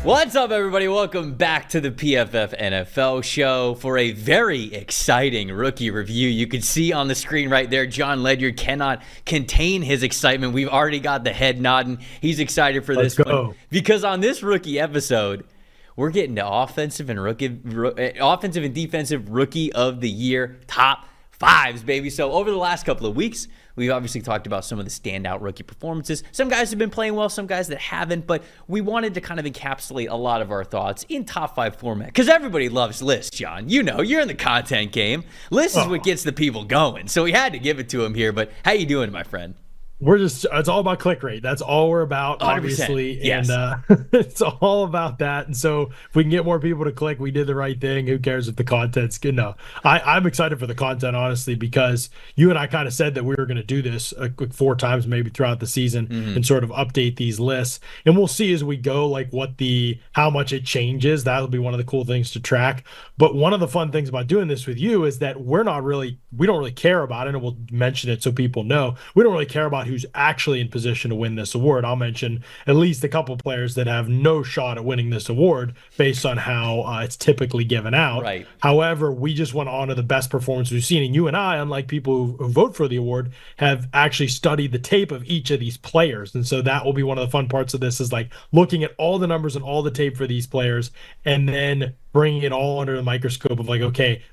What's up, everybody? Welcome back to the PFF NFL show for a very exciting rookie review. You can see on the screen right there, Jon Ledyard cannot contain his excitement. We've already got the head nodding. He's excited for this one because on this rookie episode, we're getting to offensive and defensive rookie of the year top fives, baby. So over the last couple of weeks, we've obviously talked about some of the standout rookie performances. Some guys have been playing well, some guys that haven't, but we wanted to kind of encapsulate a lot of our thoughts in top five format because everybody loves lists, John. You know, you're in the content game. Lists is what gets the people going, so we had to give it to him here. But how you doing, my friend? It's all about click rate. That's all we're about, obviously. Yes. And it's all about that. And so if we can get more people to click, we did the right thing. Who cares if the content's good? No, I'm excited for the content, honestly, because you and I kind of said that we were going to do this 4 times maybe throughout the season and sort of update these lists. And we'll see as we go, like how much it changes. That'll be one of the cool things to track. But one of the fun things about doing this with you is that we don't really care about it. And we'll mention it so people know. We don't really care about who's actually in position to win this award. I'll mention at least a couple players that have no shot at winning this award based on how it's typically given out. Right. However, we just want to honor the best performance we've seen. And you and I, unlike people who vote for the award, have actually studied the tape of each of these players. And so that will be one of the fun parts of this is like looking at all the numbers and all the tape for these players and then bringing it all under the microscope of like, okay,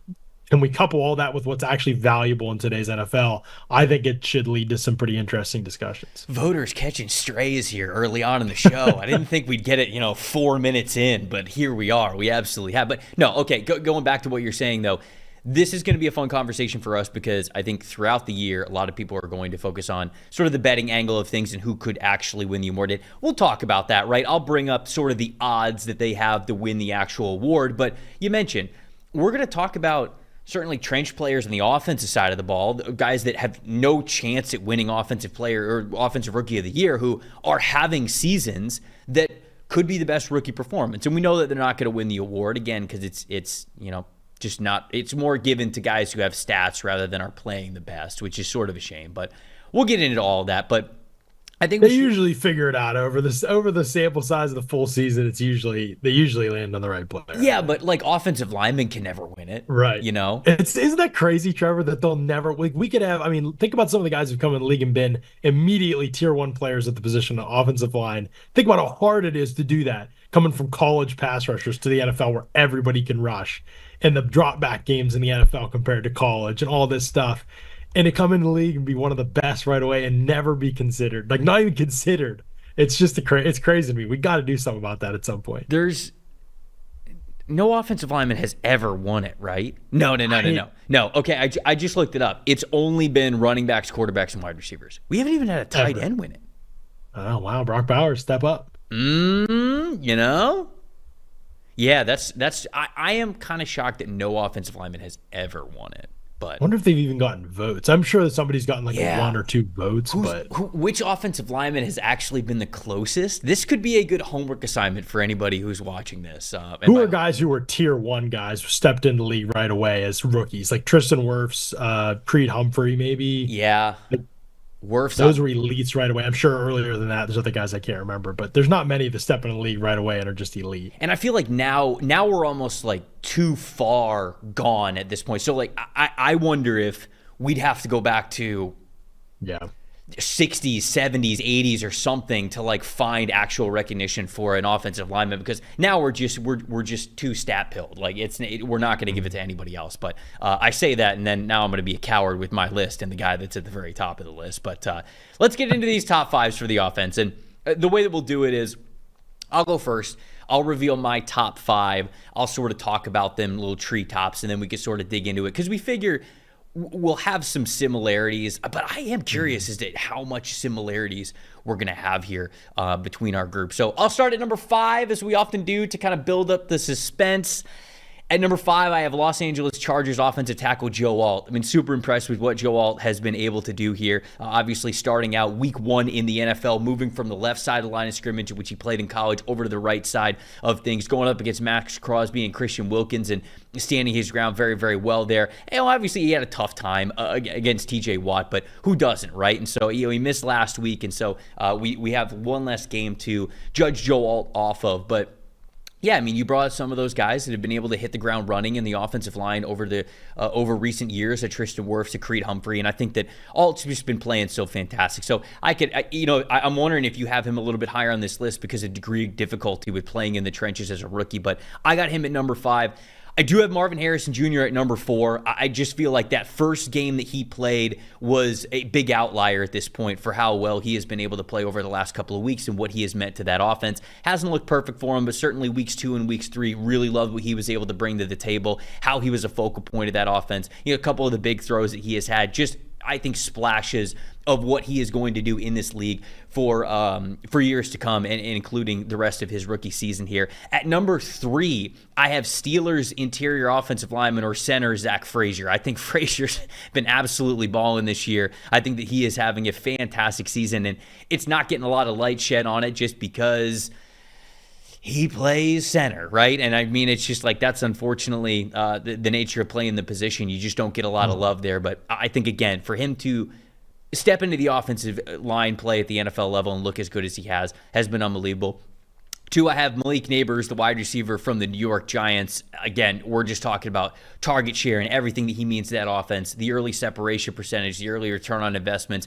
and we couple all that with what's actually valuable in today's NFL, I think it should lead to some pretty interesting discussions. Voters catching strays here early on in the show. I didn't think we'd get it, 4 minutes in, but here we are. We absolutely have. But no, okay, going back to what you're saying, though, this is going to be a fun conversation for us because I think throughout the year, a lot of people are going to focus on sort of the betting angle of things and who could actually win the award. We'll talk about that, right? I'll bring up sort of the odds that they have to win the actual award. But you mentioned, we're going to talk about certainly trench players on the offensive side of the ball, guys that have no chance at winning offensive player or offensive rookie of the year who are having seasons that could be the best rookie performance. And we know that they're not going to win the award again because it's just not, it's more given to guys who have stats rather than are playing the best, which is sort of a shame. But we'll get into all of that. But I think they usually figure it out over the sample size of the full season. They usually land on the right player. Yeah, but like offensive linemen can never win it, right? Isn't that crazy, Trevor? That they'll never. We could have. I mean, think about some of the guys who've come in the league and been immediately tier 1 players at the position of offensive line. Think about how hard it is to do that, coming from college pass rushers to the NFL where everybody can rush, and the drop back games in the NFL compared to college and all this stuff. And to come in the league and be one of the best right away and never be considered, like not even considered. It's just it's crazy to me. We got to do something about that at some point. There's no offensive lineman has ever won it, right? No. Okay, I just looked it up. It's only been running backs, quarterbacks, and wide receivers. We haven't even had a tight end win it. Oh wow, Brock Bowers, step up. Yeah, that's. I am kind of shocked that no offensive lineman has ever won it. But I wonder if they've even gotten votes. I'm sure that somebody's gotten like 1 or 2 votes. Which offensive lineman has actually been the closest? This could be a good homework assignment for anybody who's watching this. Who are guys who were tier 1 guys who stepped into the league right away as rookies? Like Tristan Wirfs, Creed Humphrey, maybe. Yeah. Wirfs. Those were elites right away. I'm sure earlier than that, there's other guys I can't remember, but there's not many that step in the league right away and are just elite. And I feel like now we're almost like too far gone at this point. So like I wonder if we'd have to go back to 60s, 70s, 80s or something to like find actual recognition for an offensive lineman because now we're just too stat pilled. Like we're not going to give it to anybody else. But I say that and then now I'm going to be a coward with my list and the guy that's at the very top of the list. But let's get into these top fives for the offense. And the way that we'll do it is I'll go first. I'll reveal my top 5. I'll sort of talk about them, little treetops, and then we can sort of dig into it because we figure we'll have some similarities, but I am curious as to how much similarities we're going to have here between our groups. So I'll start at number 5, as we often do, to kind of build up the suspense. At number 5, I have Los Angeles Chargers offensive tackle Joe Alt. I mean, super impressed with what Joe Alt has been able to do here. Obviously, starting out week 1 in the NFL, moving from the left side of the line of scrimmage, which he played in college, over to the right side of things, going up against Max Crosby and Christian Wilkins and standing his ground very, very well there. And obviously, he had a tough time against TJ Watt, but who doesn't, right? And so, he missed last week, and so we have one less game to judge Joe Alt off of. But Yeah, I mean, you brought some of those guys that have been able to hit the ground running in the offensive line over recent years, Tristan Wirfs, Creed Humphrey, and I think that Alt's just been playing so fantastic. So I'm wondering if you have him a little bit higher on this list because of degree of difficulty with playing in the trenches as a rookie, but I got him at number 5. I do have Marvin Harrison Jr. at number 4. I just feel like that first game that he played was a big outlier at this point for how well he has been able to play over the last couple of weeks and what he has meant to that offense. Hasn't looked perfect for him, but certainly weeks 2 and weeks 3 really loved what he was able to bring to the table, how he was a focal point of that offense. A couple of the big throws that he has had, just I think splashes of what he is going to do in this league for years to come, and including the rest of his rookie season here. At number 3, I have Steelers interior offensive lineman or center Zach Frazier. I think Frazier's been absolutely balling this year. I think that he is having a fantastic season, and it's not getting a lot of light shed on it just because he plays center, right? And I mean, it's just like that's unfortunately the nature of playing the position. You just don't get a lot of love there. But I think, again, for him to step into the offensive line play at the NFL level and look as good as he has been unbelievable. 2, I have Malik Neighbors, the wide receiver from the New York Giants. Again, we're just talking about target share and everything that he means to that offense, the early separation percentage, the early return on investments.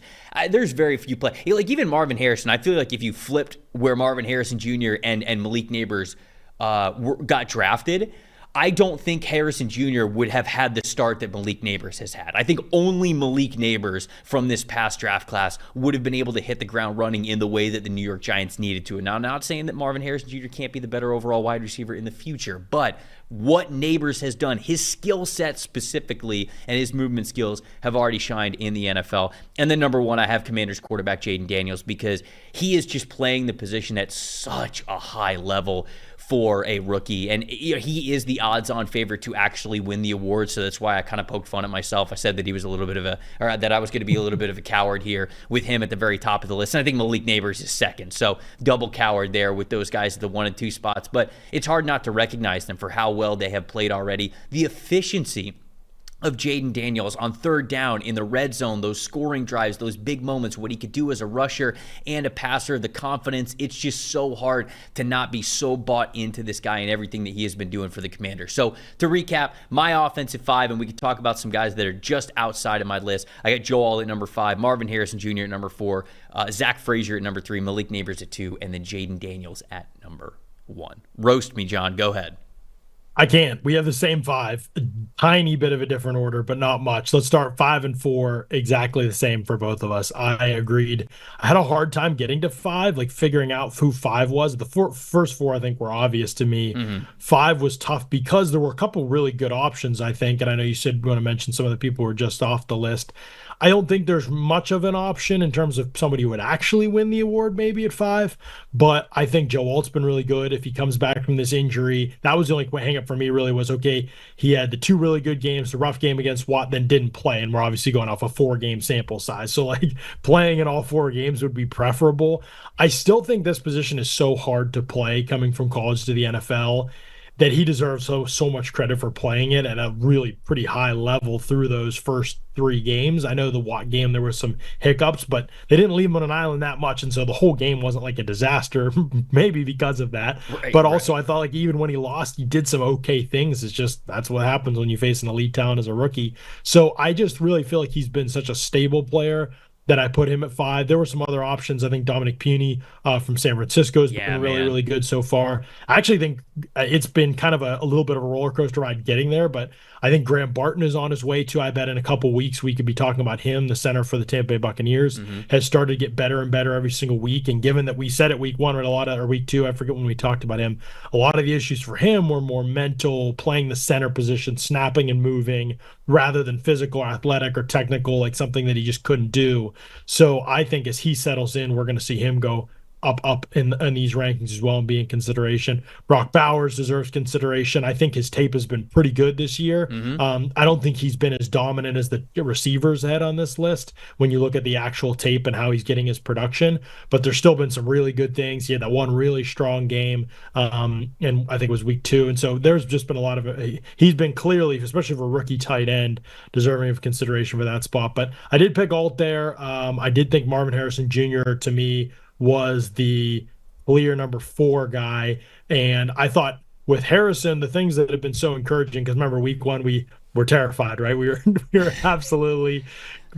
There's very few play. Like even Marvin Harrison, I feel like if you flipped where Marvin Harrison Jr. and Malik Neighbors got drafted, I don't think Harrison Jr. would have had the start that Malik Neighbors has had. I think only Malik Neighbors from this past draft class would have been able to hit the ground running in the way that the New York Giants needed to. And now, I'm not saying that Marvin Harrison Jr. can't be the better overall wide receiver in the future, but what Neighbors has done, his skill set specifically and his movement skills have already shined in the NFL. And then number 1, I have Commanders quarterback Jaden Daniels because he is just playing the position at such a high level for a rookie, and he is the odds-on favorite to actually win the award. So that's why I kind of poked fun at myself. I said that he was a little bit of that I was going to be a little bit of a coward here with him at the very top of the list. And I think Malik Neighbors is second, so double coward there with those guys at the 1 and 2 spots. But it's hard not to recognize them for how well they have played already. The efficiency of Jaden Daniels on third down in the red zone, those scoring drives, those big moments, what he could do as a rusher and a passer, the confidence, it's just so hard to not be so bought into this guy and everything that he has been doing for the Commanders. So to recap, my offensive 5, and we can talk about some guys that are just outside of my list. I got Joe Alt at number 5, Marvin Harrison Jr. at number 4, Zach Frazier at number 3, Malik Neighbors at 2, and then Jaden Daniels at number 1. Roast me, John. Go ahead. I can't. We have the same 5, a tiny bit of a different order, but not much. Let's start 5 and 4, exactly the same for both of us. I agreed. I had a hard time getting to 5, like figuring out who 5 was. The first 4, I think, were obvious to me. 5 was tough because there were a couple really good options, I think. And I know you said you want to mention some of the people who were just off the list. I don't think there's much of an option in terms of somebody who would actually win the award maybe at 5, but I think Joe Alt's been really good. If he comes back from this injury, that was the only hang up for me really was, okay, he had the 2 really good games, the rough game against Watt, then didn't play, and we're obviously going off a 4-game sample size. So like playing in all 4 games would be preferable. I still think this position is so hard to play coming from college to the NFL that he deserves so much credit for playing it at a really pretty high level through those first 3 games. I know the Watt game, there were some hiccups, but they didn't leave him on an island that much, and so the whole game wasn't like a disaster, maybe because of that. But also, I thought like even when he lost, he did some okay things. It's just that's what happens when you face an elite talent as a rookie. So I just really feel like he's been such a stable player that I put him at 5. There were some other options. I think Dominic Puny from San Francisco has been really good so far. I actually think it's been kind of a little bit of a roller coaster ride getting there, but I think Graham Barton is on his way too. I bet in a couple weeks we could be talking about him. The center for the Tampa Bay Buccaneers has started to get better and better every single week. And given that we said it week 1 or week 2, I forget when we talked about him, a lot of the issues for him were more mental, playing the center position, snapping and moving, rather than physical, athletic, or technical, like something that he just couldn't do. So I think as he settles in, we're going to see him go up in these rankings as well and be in consideration. Brock Bowers deserves consideration. I think his tape has been pretty good this year. I don't think he's been as dominant as the receivers had on this list when you look at the actual tape and how he's getting his production, but there's still been some really good things. He had that one really strong game, and I think it was week 2. And so there's just been a lot of he's been clearly, especially for a rookie tight end, deserving of consideration for that spot. But I did pick Alt there. I did think Marvin Harrison Jr. to me was the clear number 4 guy. And I thought with Harrison, the things that have been so encouraging, because remember week one, we were terrified, right? We were absolutely,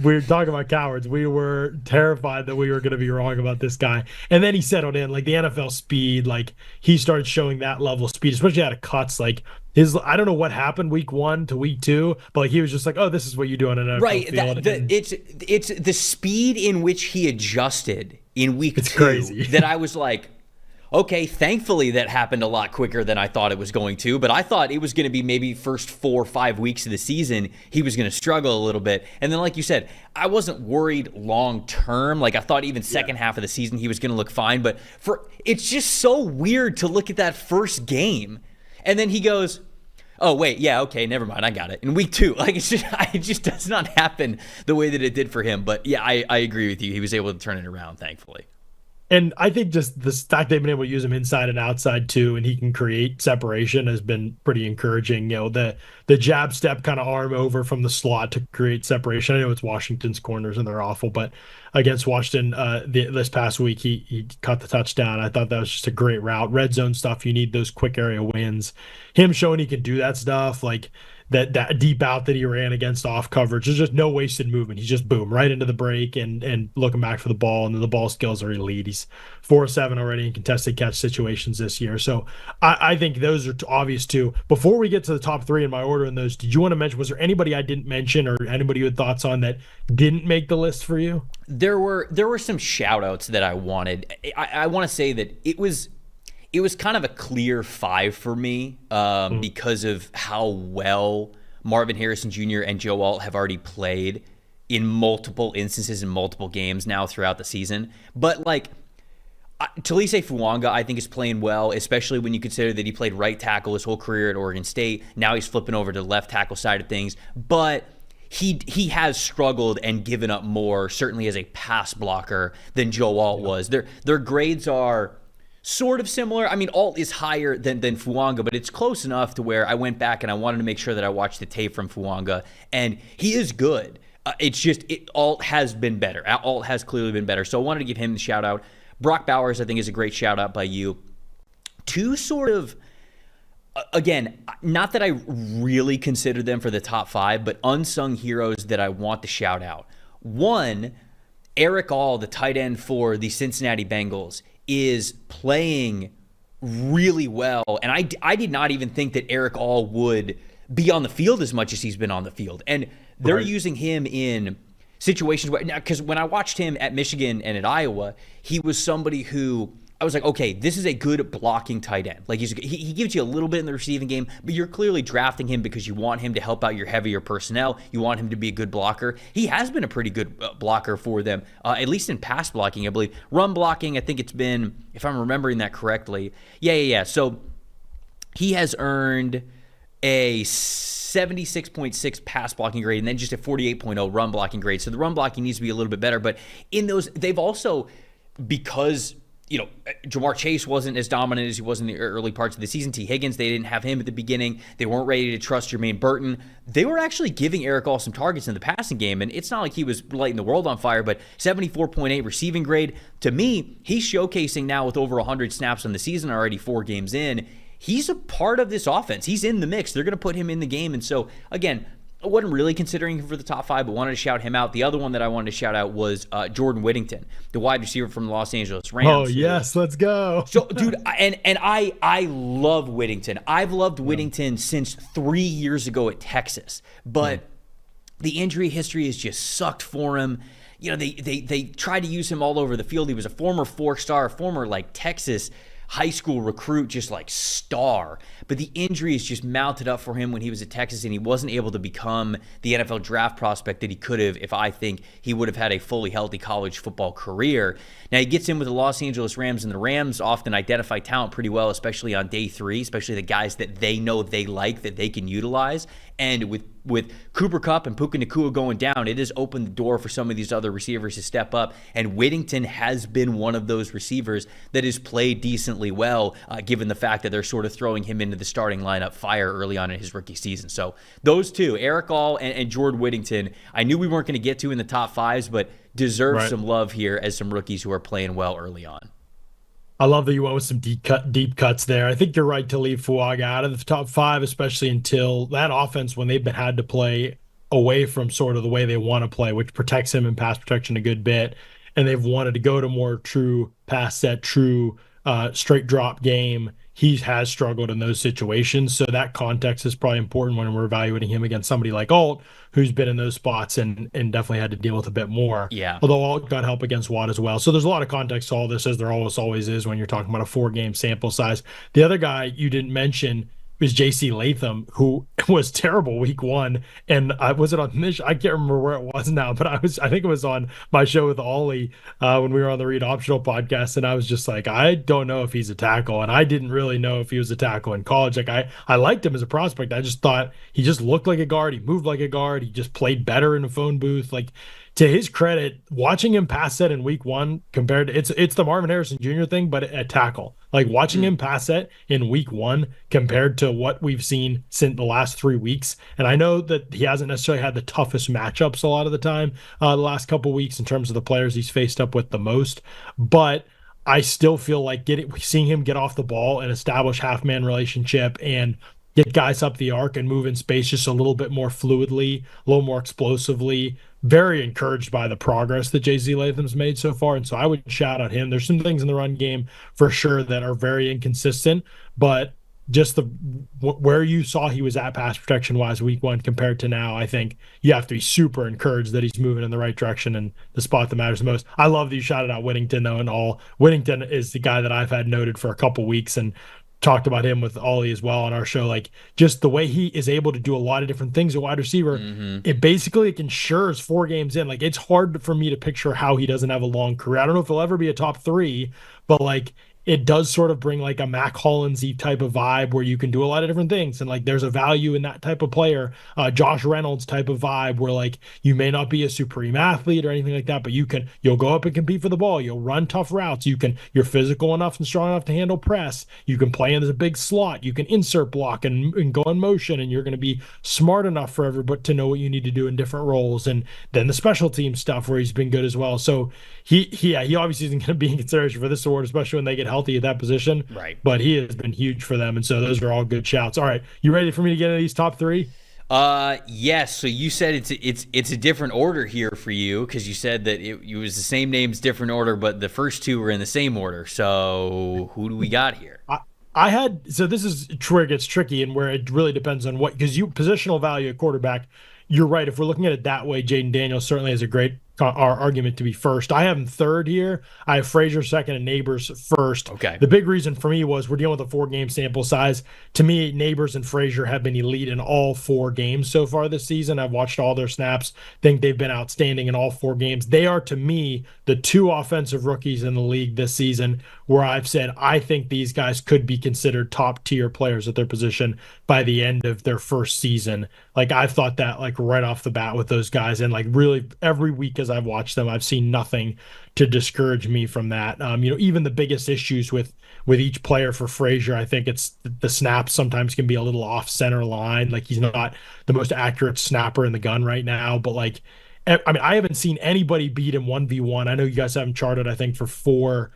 we were talking about cowards. We were terrified that we were going to be wrong about this guy. And then he settled in, like the NFL speed, like he started showing that level of speed, especially out of cuts. Like his, I don't know what happened week one to week two, but like he was just like, oh, this is what you do on an NFL right. field. It's the speed in which he adjusted in week two crazy. that I was like, okay, thankfully that happened a lot quicker than I thought it was going to, but I thought it was going to be maybe first 4 or 5 weeks of the season, he was going to struggle a little bit. And then like you said, I wasn't worried long term. Like I thought even second half of the season he was going to look fine, but it's just so weird to look at that first game and then he goes, oh wait, yeah, okay, never mind, I got it. In week two, like it just does not happen the way that it did for him. But yeah, I agree with you. He was able to turn it around, thankfully. And I think just the fact they've been able to use him inside and outside too, and he can create separation has been pretty encouraging. You know, the jab step kind of arm over from the slot to create separation. I know it's Washington's corners and they're awful, but against Washington this past week, he caught the touchdown. I thought that was just a great route. Red zone stuff, you need those quick area wins. Him showing he can do that stuff, like that deep out that he ran against off coverage. There's just no wasted movement. He's just boom right into the break and looking back for the ball, and then the ball skills are elite. He's 4-7 already in contested catch situations this year. So I think those are obvious too. Before we get to the top three in my order in those, did you want to mention, was there anybody I didn't mention or anybody you had thoughts on that didn't make the list for you? There were some shout outs that I wanted. I want to say that it was kind of a clear 5 for me because of how well Marvin Harrison Jr. and Joe Alt have already played in multiple instances in multiple games now throughout the season. But like Talise Fuanga, I think, is playing well, especially when you consider that he played right tackle his whole career at Oregon State. Now he's flipping over to the left tackle side of things. But he has struggled and given up more, certainly as a pass blocker, than Joe Alt was. Their grades are sort of similar. I mean, Alt is higher than Fuanga, but it's close enough to where I went back and I wanted to make sure that I watched the tape from Fuanga, and he is good. It's just Alt has been better. Alt has clearly been better. So I wanted to give him the shout out. Brock Bowers, I think, is a great shout out by you. Two sort of, again, not that I really consider them for the top 5, but unsung heroes that I want to shout out. One, Eric All, the tight end for the Cincinnati Bengals, is playing really well. And I did not even think that Eric All would be on the field as much as he's been on the field. And they're using him in situations where, because when I watched him at Michigan and at Iowa, he was somebody who I was like, okay, this is a good blocking tight end. Like he gives you a little bit in the receiving game, but you're clearly drafting him because you want him to help out your heavier personnel. You want him to be a good blocker. He has been a pretty good blocker for them, at least in pass blocking, I believe. Run blocking, I think it's been, if I'm remembering that correctly. Yeah. So he has earned a 76.6 pass blocking grade and then just a 48.0 run blocking grade. So the run blocking needs to be a little bit better. But in those, they've also, because Jamar Chase wasn't as dominant as he was in the early parts of the season. T. Higgins, they didn't have him at the beginning. They weren't ready to trust Jermaine Burton. They were actually giving Eric All some targets in the passing game, and it's not like he was lighting the world on fire, but 74.8 receiving grade. To me, he's showcasing now with over 100 snaps on the season already, 4 games in. He's a part of this offense. He's in the mix. They're going to put him in the game. And so, again, I wasn't really considering him for the top 5, but wanted to shout him out. The other one that I wanted to shout out was Jordan Whittington, the wide receiver from the Los Angeles Rams. Oh, yes, let's go. So, dude, I love Whittington. I've loved Whittington since 3 years ago at Texas, but the injury history has just sucked for him. They tried to use him all over the field. He was a former 4-star, former Texas high school recruit, just star, but the injuries just mounted up for him when he was at Texas, and he wasn't able to become the NFL draft prospect that he could have if I think he would have had a fully healthy college football career. Now he gets in with the Los Angeles Rams, and the Rams often identify talent pretty well, especially on day 3, especially the guys that they know they like, that they can utilize. And with Cooper Kupp and Puka Nacua going down, it has opened the door for some of these other receivers to step up. And Whittington has been one of those receivers that has played decently well, given the fact that they're sort of throwing him into the starting lineup fire early on in his rookie season. So those two, Eric All and Jordan Whittington, I knew we weren't going to get to in the top 5s, but deserve some love here as some rookies who are playing well early on. I love that you went with some deep cuts there. I think you're right to leave Fuaga out of the top five, especially until that offense, when they've been had to play away from sort of the way they want to play, which protects him in pass protection a good bit, and they've wanted to go to more true pass set, true straight drop game. He has struggled in those situations, so that context is probably important when we're evaluating him against somebody like Alt, who's been in those spots and definitely had to deal with a bit more. Yeah. Although Alt got help against Watt as well. So there's a lot of context to all this, as there always is when you're talking about a 4-game sample size. The other guy you didn't mention was JC Latham, who was terrible week one. And I was it on this? I can't remember where it was now, but I think it was on my show with Ollie when we were on the Read Optional podcast. And I was just like, I don't know if he's a tackle. And I didn't really know if he was a tackle in college. Like I liked him as a prospect. I just thought he just looked like a guard. He moved like a guard. He just played better in a phone booth. Like, to his credit, watching him pass set in week one compared to it's the Marvin Harrison Jr. thing, but at tackle. Like watching him pass set in week one compared to what we've seen since the last 3 weeks. And I know that he hasn't necessarily had the toughest matchups a lot of the time the last couple of weeks in terms of the players he's faced up with the most, but I still feel like seeing him get off the ball and establish half-man relationship and get guys up the arc and move in space just a little bit more fluidly, a little more explosively. Very encouraged by the progress that JC Latham's made so far. And so I would shout out him. There's some things in the run game for sure that are very inconsistent, but just where you saw he was at pass protection wise week one compared to now, I think you have to be super encouraged that he's moving in the right direction and the spot that matters the most. I love that you shouted out Whittington though, and all. Whittington is the guy that I've had noted for a couple weeks and talked about him with Ollie as well on our show. Like just the way he is able to do a lot of different things at wide receiver, it basically ensures 4 games in. Like it's hard for me to picture how he doesn't have a long career. I don't know if he'll ever be a top 3, but like it does sort of bring like a Mac Hollins-y type of vibe where you can do a lot of different things. And like, there's a value in that type of player, Josh Reynolds type of vibe where like, you may not be a supreme athlete or anything like that, but you'll go up and compete for the ball. You'll run tough routes. You're physical enough and strong enough to handle press. You can play in as a big slot. You can insert block and go in motion. And you're going to be smart enough for everybody to know what you need to do in different roles. And then the special team stuff where he's been good as well. So he obviously isn't going to be in consideration for this award, especially when they get healthy at that position. Right. But he has been huge for them. And so those are all good shouts. All right. You ready for me to get into these top 3? Yes. So you said it's a different order here for you because you said that it was the same names, different order, but the first 2 were in the same order. So who do we got here? So this is where it gets tricky and where it really depends on because positional value at quarterback, you're right. If we're looking at it that way, Jaden Daniels certainly has a great argument to be first. I have him third here. I have Frazier second and Neighbors first. Okay. The big reason for me was we're dealing with a 4-game sample size. To me, Neighbors and Frazier have been elite in all 4 games so far this season. I've watched all their snaps. Think they've been outstanding in all 4 games. They are, to me, the 2 offensive rookies in the league this season where I've said I think these guys could be considered top-tier players at their position by the end of their first season. Like, I've thought that, like, right off the bat with those guys. And, like, really every week as I've watched them, I've seen nothing to discourage me from that. Even the biggest issues with each player for Frazier, I think it's the snaps sometimes can be a little off center line. Like, he's not the most accurate snapper in the gun right now, but like, I mean, I haven't seen anybody beat him 1v1. I know you guys have him charted, I think, for 4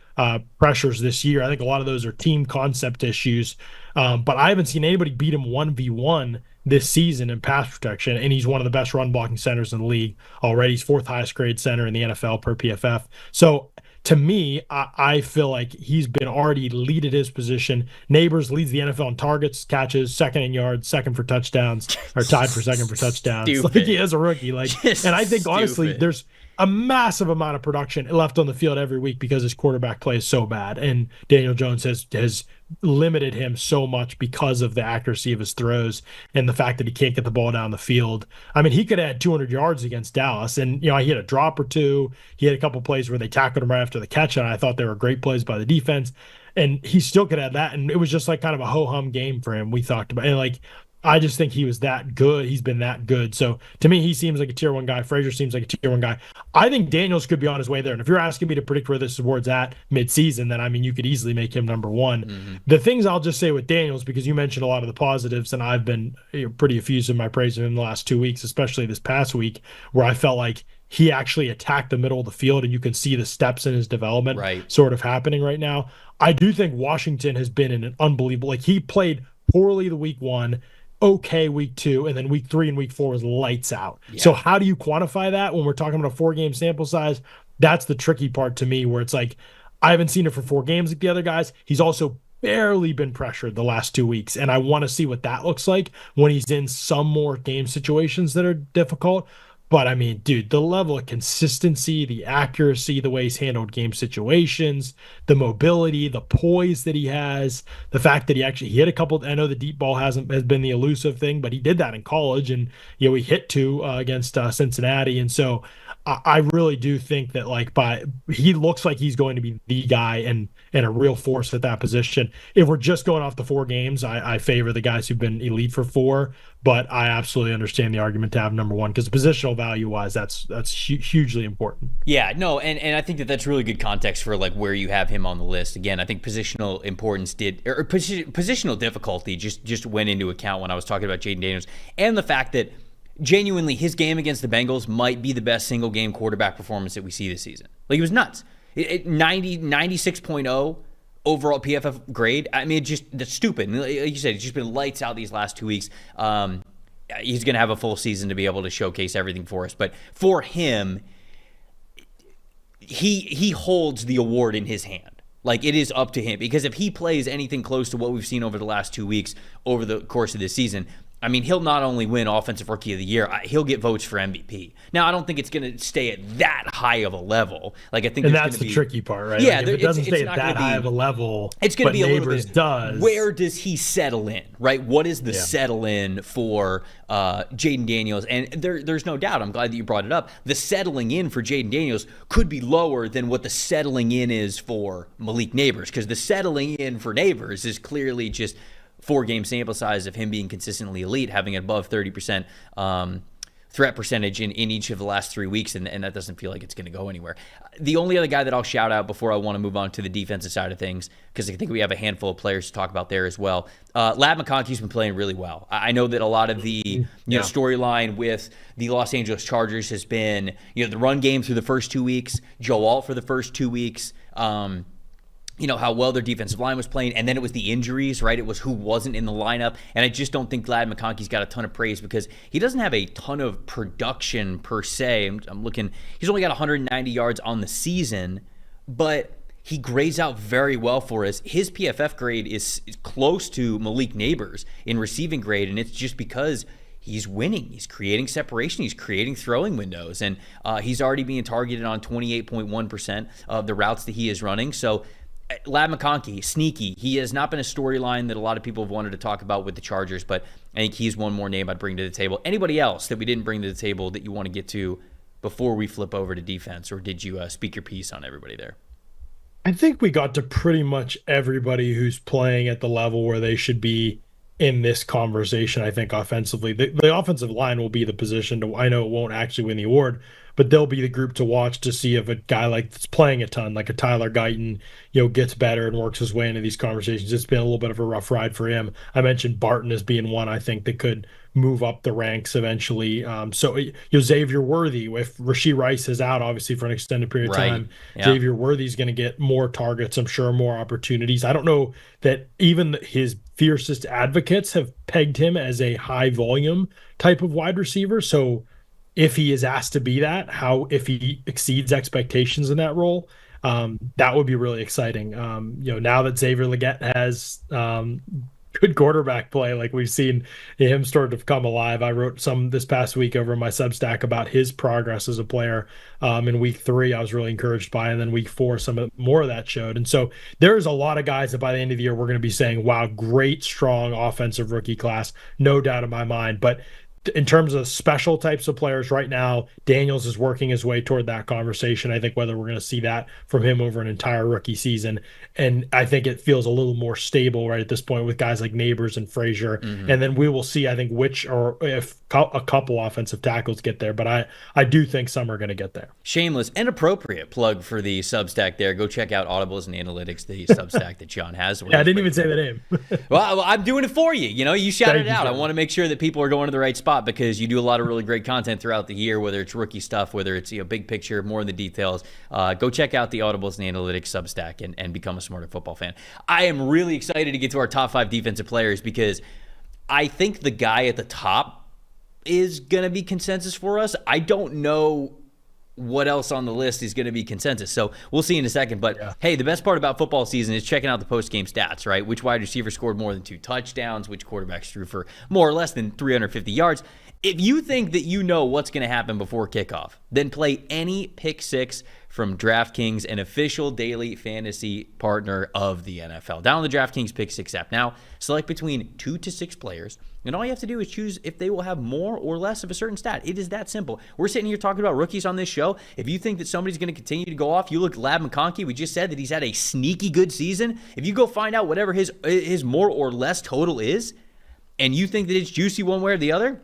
pressures this year. I think a lot of those are team concept issues. But I haven't seen anybody beat him 1v1 this season in pass protection, and he's one of the best run blocking centers in the league already. He's 4th highest grade center in the NFL per PFF. So to me, I feel like he's been already lead at his position. Neighbors leads the NFL in targets, catches, second in yards, second for touchdowns, or tied for second for touchdowns. Like he is a rookie. Like, and I think honestly, there's a massive amount of production left on the field every week because his quarterback play is so bad, and Daniel Jones has limited him so much because of the accuracy of his throws and the fact that he can't get the ball down the field. I mean, he could add 200 yards against Dallas, and he had a drop or 2. He had a couple plays where they tackled him right after the catch, and I thought they were great plays by the defense, and he still could add that. And it was just like kind of a ho-hum game for him. We talked about, and like, I just think he was that good. He's been that good. So to me, he seems like a tier 1 guy. Frazier seems like a tier 1 guy. I think Daniels could be on his way there. And if you're asking me to predict where this award's at mid-season, then I mean, you could easily make him number 1. Mm-hmm. The things I'll just say with Daniels, because you mentioned a lot of the positives, and I've been pretty effusive in my praise of him the last 2 weeks, especially this past week, where I felt like he actually attacked the middle of the field, and you can see the steps in his development Right. sort of happening right now. I do think Washington has been in an unbelievable, like he played poorly the week 1, okay week 2, and then week 3 and week 4 was lights out. Yeah. So how do you quantify that when we're talking about a 4-game sample size? That's the tricky part to me, where it's like, I haven't seen it for 4 games like the other guys. He's also barely been pressured the last 2 weeks, and I want to see what that looks like when he's in some more game situations that are difficult. But I mean, dude, the level of consistency, the accuracy, the way he's handled game situations, the mobility, the poise that he has, the fact that he hit a couple. I know the deep ball has been the elusive thing, but he did that in college, and he hit 2 against Cincinnati, and so I really do think that he looks like he's going to be the guy and a real force at that position. If we're just going off the 4 games, I favor the guys who've been elite for 4, but I absolutely understand the argument to have number 1, because positional value wise, that's hugely important. Yeah, no, and I think that's really good context for like where you have him on the list. Again, I think positional importance positional difficulty just went into account when I was talking about Jayden Daniels, and the fact that genuinely his game against the Bengals might be the best single game quarterback performance that we see this season. Like, it was nuts. 96.0 overall PFF grade. I mean, that's stupid. Like you said, it's just been lights out these last 2 weeks. He's going to have a full season to be able to showcase everything for us. But for him, he holds the award in his hand. Like, it is up to him, because if he plays anything close to what we've seen over the last 2 weeks over the course of this season, I mean, he'll not only win Offensive Rookie of the Year, he'll get votes for MVP. Now, I don't think it's going to stay at that high of a level. Like, I think, and that's the tricky part, right? Yeah, like if it doesn't stay at that high of a level, it's going to be a little bit. Does. Where does he settle in, right? What is the settle in for Jayden Daniels? And there's no doubt. I'm glad that you brought it up. The settling in for Jayden Daniels could be lower than what the settling in is for Malik Nabers, because the settling in for Nabers is clearly just 4-game sample size of him being consistently elite, having an above 30% threat percentage in each of the last 3 weeks, and that doesn't feel like it's going to go anywhere. The only other guy that I'll shout out before I want to move on to the defensive side of things, because I think we have a handful of players to talk about there as well. Ladd McConkey's been playing really well. I know that a lot of the storyline with the Los Angeles Chargers has been the run game through the first 2 weeks, Joe Alt for the first 2 weeks, how well their defensive line was playing, and then it was the injuries, right? It was who wasn't in the lineup, and I just don't think Ladd McConkey's got a ton of praise because he doesn't have a ton of production per se. I'm looking, he's only got 190 yards on the season, but he grades out very well for us. His PFF grade is close to Malik Nabers in receiving grade, and it's just because he's winning. He's creating separation. He's creating throwing windows, and he's already being targeted on 28.1% of the routes that he is running. So Ladd McConkey, sneaky. He has not been a storyline that a lot of people have wanted to talk about with the Chargers, but I think he's one more name I'd bring to the table. Anybody else that we didn't bring to the table that you want to get to before we flip over to defense, or did you speak your piece on everybody there? I think we got to pretty much everybody who's playing at the level where they should be in this conversation. I think offensively, the offensive line will be the position to, I know it won't actually win the award, but they'll be the group to watch to see if a guy like that's playing a ton, like a Tyler Guyton, gets better and works his way into these conversations. It's been a little bit of a rough ride for him. I mentioned Barton as being one I think that could move up the ranks eventually. Xavier Worthy, if Rashee Rice is out, obviously for an extended period of time, Xavier Worthy's going to get more targets, I'm sure, more opportunities. I don't know that even his fiercest advocates have pegged him as a high volume type of wide receiver. So if he is asked to be that, if he exceeds expectations in that role, that would be really exciting. Now that Xavier Legette has good quarterback play, like we've seen him start to come alive. I wrote some this past week over my Substack about his progress as a player. In week 3, I was really encouraged by, and then week 4, more of that showed. And so there's a lot of guys that by the end of the year, we're going to be saying, wow, great, strong offensive rookie class, no doubt in my mind. But in terms of special types of players right now, Daniels is working his way toward that conversation. I think whether we're going to see that from him over an entire rookie season, and I think it feels a little more stable right at this point with guys like Nabers and Frazier. And then we will see, I think, which or if a couple offensive tackles get there, but I do think some are going to get there. Shameless and appropriate plug for the Substack there. Go check out Audibles and Analytics, the Substack that Jon has. Yeah, I didn't even say the name. Well, I'm doing it for you. You shouted it out. I want to make sure that people are going to the right spot. spot because you do a lot of really great content throughout the year, whether it's rookie stuff, whether it's big picture, more in the details. Go check out the Audibles and Analytics Substack and become a smarter football fan. I am really excited to get to our top 5 defensive players because I think the guy at the top is going to be consensus for us. I don't know what else on the list is going to be consensus. So we'll see in a second. But hey, the best part about football season is checking out the post-game stats, right? Which wide receiver scored more than 2 touchdowns, which quarterbacks threw for more or less than 350 yards. If you think that you know what's going to happen before kickoff, then play any pick six from DraftKings, an official daily fantasy partner of the NFL. Download the DraftKings Pick 6 app now. Select between 2 to 6 players, and all you have to do is choose if they will have more or less of a certain stat. It is that simple. We're sitting here talking about rookies on this show. If you think that somebody's going to continue to go off, you look at Lab McConkey. We just said that he's had a sneaky good season. If you go find out whatever his more or less total is, and you think that it's juicy one way or the other,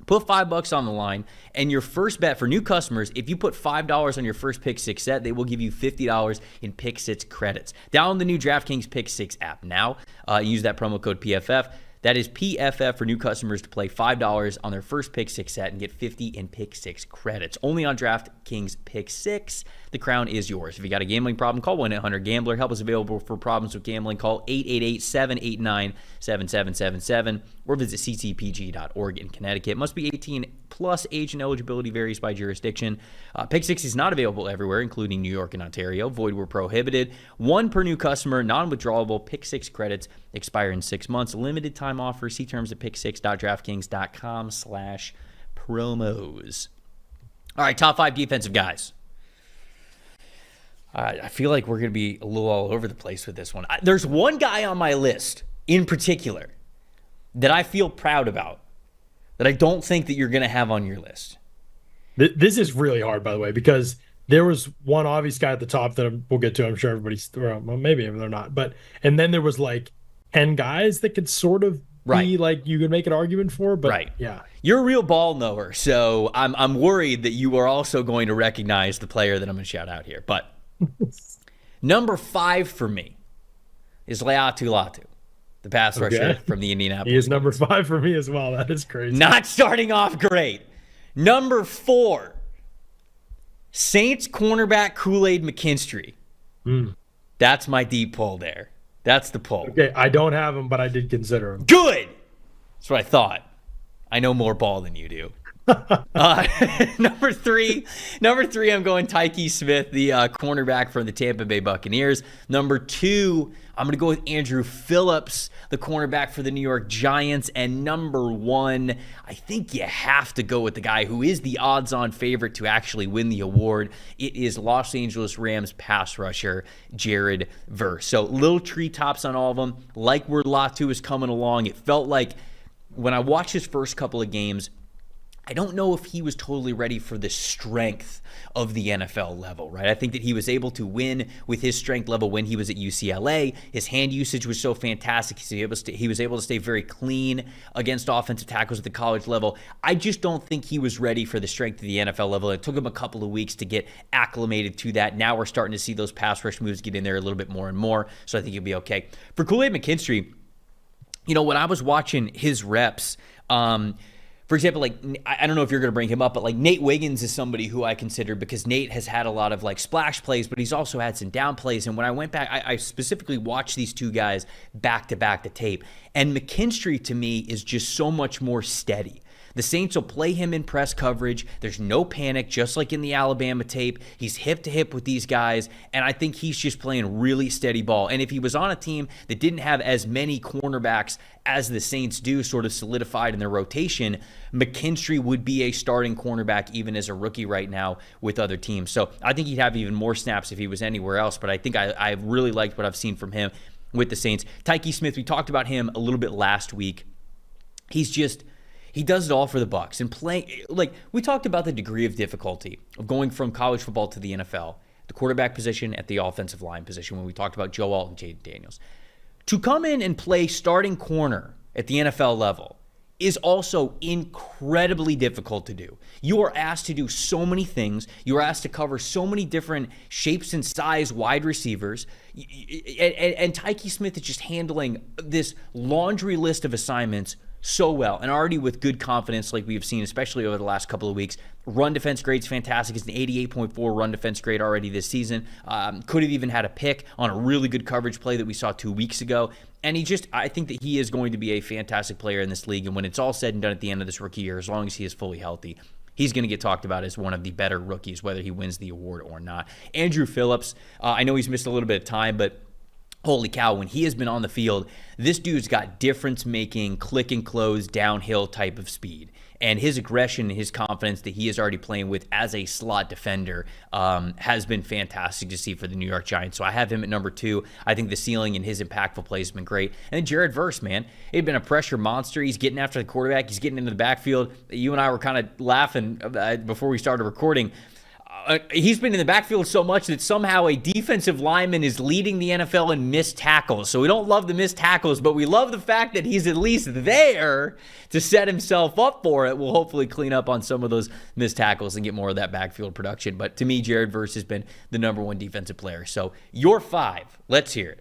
put $5 on the line, and your first bet for new customers, if you put $5 on your first Pick 6 set, they will give you $50 in Pick 6 credits. Download the new DraftKings Pick 6 app now. Use that promo code PFF. That is PFF for new customers to play $5 on their first Pick 6 set and get 50 in Pick 6 credits. Only on DraftKings Pick 6. The crown is yours. If you got a gambling problem, call 1-800-GAMBLER. Help is available for problems with gambling. Call 888-789-7777 or visit ccpg.org in Connecticut. Must be 18 plus. Age and eligibility varies by jurisdiction. Pick 6 is not available everywhere, including New York and Ontario. Void where prohibited. 1 per new customer. Non-withdrawable. Pick 6 credits expire in 6 months. Limited time offer. See terms at pick6.draftkings.com/promos. All right, top 5 defensive guys. I feel like we're going to be a little all over the place with this one. There's one guy on my list in particular that I feel proud about that I don't think that you're going to have on your list. This is really hard, by the way, because there was one obvious guy at the top that we'll get to. I'm sure everybody's, well, maybe they're not. And then there was like 10 guys that could sort of be like you could make an argument for. But yeah. You're a real ball knower, so I'm worried that you are also going to recognize the player that I'm going to shout out here. But number 5 for me is Laiatu Latu, the pass rusher from the Indianapolis. He is number 5 for me as well. That is crazy. Not starting off great. Number 4, Saints cornerback Kool-Aid McKinstry. That's my deep pull there. That's the pull. Okay, I don't have him, but I did consider him. Good. That's what I thought. I know more ball than you do. Number three, I'm going Tyke Smith, the cornerback from the Tampa Bay Buccaneers. Number 2, I'm going to go with Andrew Phillips, the cornerback for the New York Giants. And number 1, I think you have to go with the guy who is the odds-on favorite to actually win the award. It is Los Angeles Rams pass rusher Jared Verse. So little treetops on all of them. Like where Latu is coming along, it felt like when I watched his first couple of games, I don't know if he was totally ready for the strength of the NFL level, right? I think that he was able to win with his strength level when he was at UCLA. His hand usage was so fantastic. He was able to stay very clean against offensive tackles at the college level. I just don't think he was ready for the strength of the NFL level. It took him a couple of weeks to get acclimated to that. Now we're starting to see those pass rush moves get in there a little bit more and more, so I think he'll be okay. For Kool-Aid McKinstry, when I was watching his reps, for example, like, I don't know if you're going to bring him up, but like Nate Wiggins is somebody who I consider because Nate has had a lot of like splash plays, but he's also had some down plays. And when I went back, I specifically watched these two guys back to back to tape. And McKinstry to me is just so much more steady. The Saints will play him in press coverage. There's no panic, just like in the Alabama tape. He's hip to hip with these guys, and I think he's just playing really steady ball. And if he was on a team that didn't have as many cornerbacks as the Saints do sort of solidified in their rotation, McKinstry would be a starting cornerback even as a rookie right now with other teams. So I think he'd have even more snaps if he was anywhere else, but I think I really liked what I've seen from him with the Saints. Tyke Smith, we talked about him a little bit last week. He does it all for the Bucs and playing. Like we talked about the degree of difficulty of going from college football to the NFL, the quarterback position at the offensive line position when we talked about Joe Alt and Jaden Daniels. To come in and play starting corner at the NFL level is also incredibly difficult to do. You are asked to do so many things. You are asked to cover so many different shapes and size wide receivers. And Tyke Smith is just handling this laundry list of assignments so well, and already with good confidence like we've seen, especially over the last couple of weeks. Run defense grade's fantastic. It's an 88.4 run defense grade already this season. Could have even had a pick on a really good coverage play that we saw 2 weeks ago. And I think that he is going to be a fantastic player in this league. And when it's all said and done at the end of this rookie year, as long as he is fully healthy, he's going to get talked about as one of the better rookies, whether he wins the award or not. Andrew Phillips, I know he's missed a little bit of time, but holy cow, when he has been on the field, this dude's got difference-making, click and close, downhill type of speed. And his aggression and his confidence that he is already playing with as a slot defender has been fantastic to see for the New York Giants. So I have him at number 2. I think the ceiling and his impactful plays have been great. And then Jared Verse, man, he's been a pressure monster. He's getting after the quarterback. He's getting into the backfield. You and I were kind of laughing before we started recording. He's been in the backfield so much that somehow a defensive lineman is leading the NFL in missed tackles. So we don't love the missed tackles, but we love the fact that he's at least there to set himself up for it. We'll hopefully clean up on some of those missed tackles and get more of that backfield production. But to me, Jared Verse has been the number 1 defensive player. So your 5, let's hear it.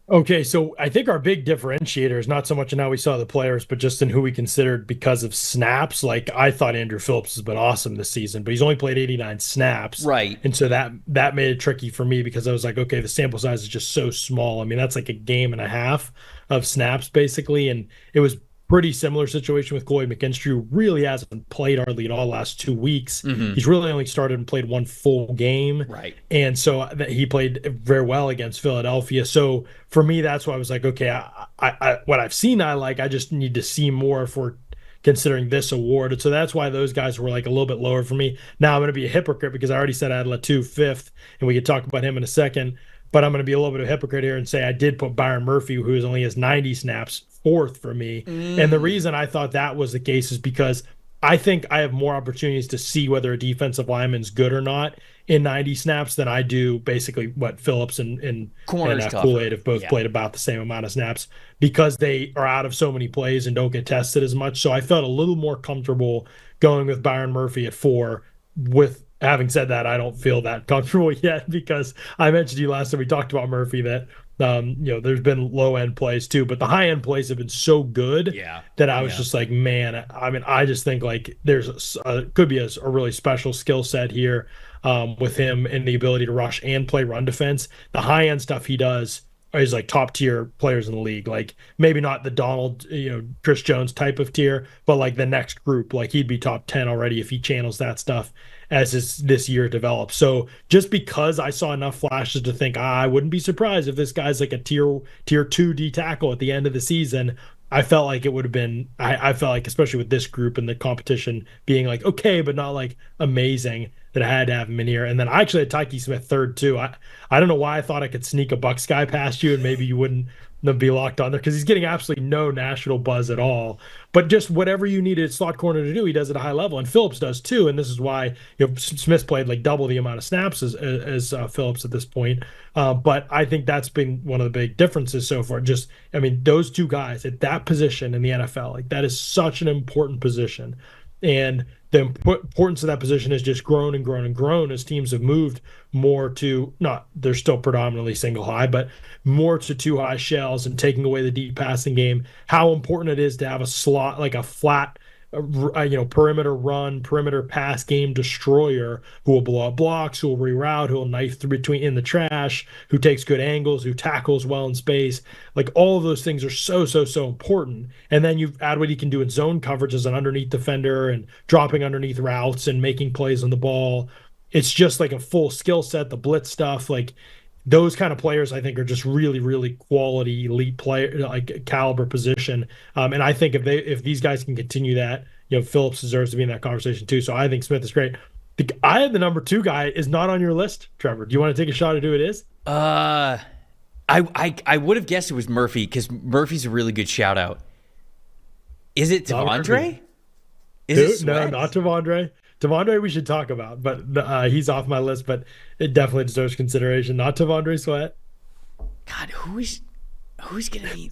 Okay, so I think our big differentiator is not so much in how we saw the players, but just in who we considered because of snaps. Like, I thought Andrew Phillips has been awesome this season, but he's only played 89 snaps. Right. And so that made it tricky for me because I was like, okay, the sample size is just so small. I mean, that's like a game and a half of snaps, basically. And it was pretty similar situation with Chloe McKinstry, who really hasn't played hardly at all the last 2 weeks. Mm-hmm. He's really only started and played 1 full game. Right. And so he played very well against Philadelphia. So for me, that's why I was like, okay, I what I've seen, I just need to see more for considering this award. And so that's why those guys were like a little bit lower for me. Now I'm going to be a hypocrite because I already said I had Latu 5th, and we could talk about him in a second. But I'm going to be a little bit of a hypocrite here and say I did put Byron Murphy, who only has 90 snaps, 4th for me. And the reason I thought that was the case is because I think I have more opportunities to see whether a defensive lineman's good or not in 90 snaps than I do basically what Phillips and Kool-Aid have both played about the same amount of snaps because they are out of so many plays and don't get tested as much. So I felt a little more comfortable going with Byron Murphy at 4. With having said that, I don't feel that comfortable yet because I mentioned to you last time we talked about Murphy that there's been low end plays too, but the high end plays have been so good that I was just like, man, I mean, I just think like there's could be a really special skill set here with him and the ability to rush and play run defense. The high end stuff he does is like top tier players in the league, like maybe not the Donald, Chris Jones type of tier, but like the next group, like he'd be top 10 already if he channels that stuff as this year develops. So just because I saw enough flashes to think I wouldn't be surprised if this guy's like a tier 2 D tackle at the end of the season, I felt like it would have been, I felt like, especially with this group and the competition being like, okay, but not like amazing, that I had to have him in here. And then I actually had Tyke Smith 3rd too. I don't know why I thought I could sneak a Bucks guy past you and maybe you wouldn't be locked on there because he's getting absolutely no national buzz at all. But just whatever you needed slot corner to do, he does at a high level, and Phillips does too. And this is why Smith's played like double the amount of snaps as Phillips at this point. But I think that's been one of the big differences so far. Just, I mean, those two guys at that position in the NFL, like that is such an important position. And the importance of that position has just grown and grown and grown as teams have moved more to, they're still predominantly single high, but more to 2 high shells and taking away the deep passing game. How important it is to have a slot, like a flat, perimeter run, perimeter pass game destroyer who will blow up blocks, who will reroute, who will knife through between in the trash, who takes good angles, who tackles well in space. Like all of those things are so important. And then you add what he can do in zone coverage as an underneath defender and dropping underneath routes and making plays on the ball. It's just like a full skill set, the blitz stuff, like those kind of players I think are just really, really quality elite player, like caliber position. And I think if these guys can continue that, Phillips deserves to be in that conversation too. So I think Smith is great. I had the number 2 guy is not on your list, Trevor. Do you want to take a shot at who it is? I would have guessed it was Murphy because Murphy's a really good shout out. Is it Devondre? No, not Devondre. Devondre we should talk about, but he's off my list, but it definitely deserves consideration. Not Devondre Sweat. God, who's gonna be?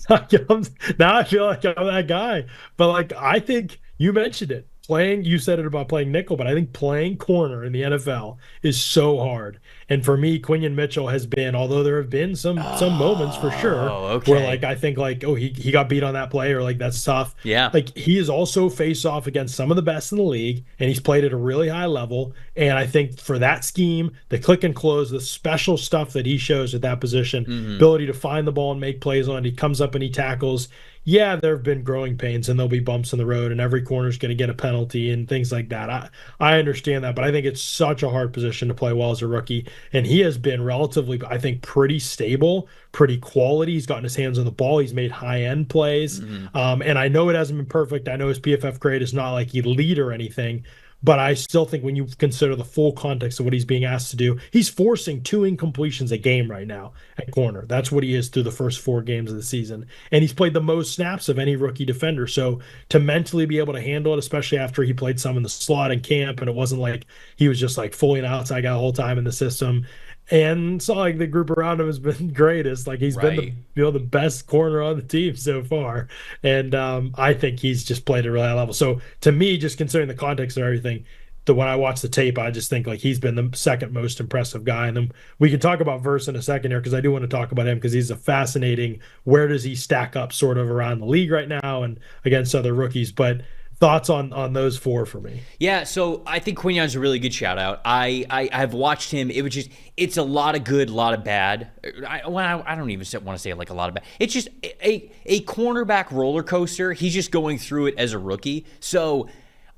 Now I feel like I'm that guy, but like I think you mentioned it. playing, you said it about playing nickel, but I think playing corner in the NFL is so hard. And for me, Quinion Mitchell has been, although there have been some moments for sure Oh, where okay. like I think like, oh, he got beat on that play or like that's tough. Yeah. Like he is also faced off against some of the best in the league and he's played at a really high level. And I think for that scheme, the click and close, the special stuff that he shows at that position, Hmm. ability to find the ball and make plays on it, he comes up and he tackles. Yeah, there have been growing pains and there'll be bumps in the road and every corner is going to get a penalty and things like that. I understand that, but I think it's such a hard position to play well as a rookie. And he has been relatively, I think, pretty stable, pretty quality. He's gotten his hands on the ball. He's made high end plays. Hmm. And I know it hasn't been perfect. I know his PFF grade is not like elite or anything, but I still think when you consider the full context of what he's being asked to do, he's forcing 2 incompletions a game right now at corner. That's what he is through the first 4 games of the season. And he's played the most snaps of any rookie defender. So to mentally be able to handle it, especially after he played some in the slot in camp, and it wasn't like he was just like fully an outside guy the whole time in the system. And so like the group around him has been great. It's like he's been Right. the best corner on the team so far. And I think he's just played at a really high level. So to me, just considering the context of everything, the when I watch the tape, I just think like he's been the second most impressive guy. And then we can talk about Verse in a second here because I do want to talk about him because he's a fascinating. Where does he stack up sort of around the league right now and against other rookies? But thoughts on those four for me? Yeah, so I think Quignon's a really good shout out. I've watched him. It's a lot of good, a lot of bad. I don't even want to say like a lot of bad. It's just a cornerback roller coaster. He's just going through it as a rookie. So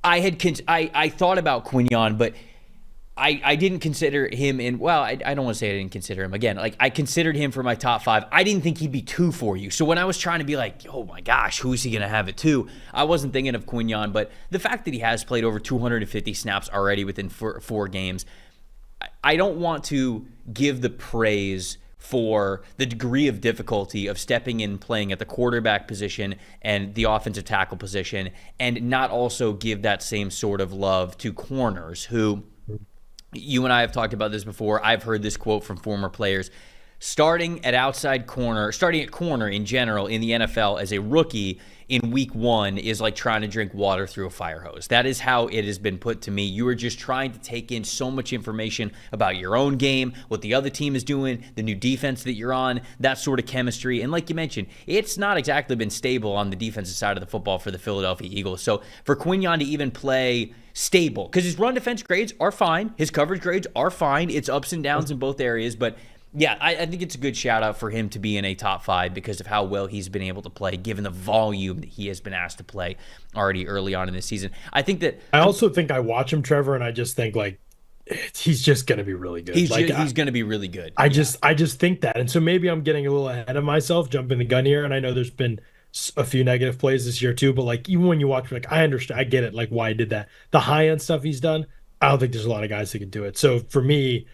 I thought about Quignon, but I didn't consider him in, well, I don't want to say I didn't consider him. Again, like I considered him for my top 5. I didn't think he'd be 2 for you. So when I was trying to be like, oh my gosh, who's he going to have at 2? I wasn't thinking of Quignon, but the fact that he has played over 250 snaps already within 4 games, I don't want to give the praise for the degree of difficulty of stepping in and playing at the quarterback position and the offensive tackle position and not also give that same sort of love to corners who, you and I have talked about this before. I've heard this quote from former players. Starting at corner in general in the NFL as a rookie in week 1 is like trying to drink water through a fire hose. That is how it has been put to me. You are just trying to take in so much information about your own game, what the other team is doing, the new defense that you're on, that sort of chemistry. And like you mentioned, it's not exactly been stable on the defensive side of the football for the Philadelphia Eagles. So for Quignon to even play stable, because his run defense grades are fine, his coverage grades are fine. It's ups and downs in both areas, but yeah, I think it's a good shout out for him to be in a top 5 because of how well he's been able to play, given the volume that he has been asked to play already early on in this season. I think that I also think I watch him, Trevor, and I just think like he's just going to be really good. he's Like going to be really good. I just think that, and so maybe I'm getting a little ahead of myself, jumping the gun here. And I know there's been a few negative plays this year too, but like even when you watch, like I understand, I get it, like why he did that. The high end stuff he's done, I don't think there's a lot of guys who can do it. So for me,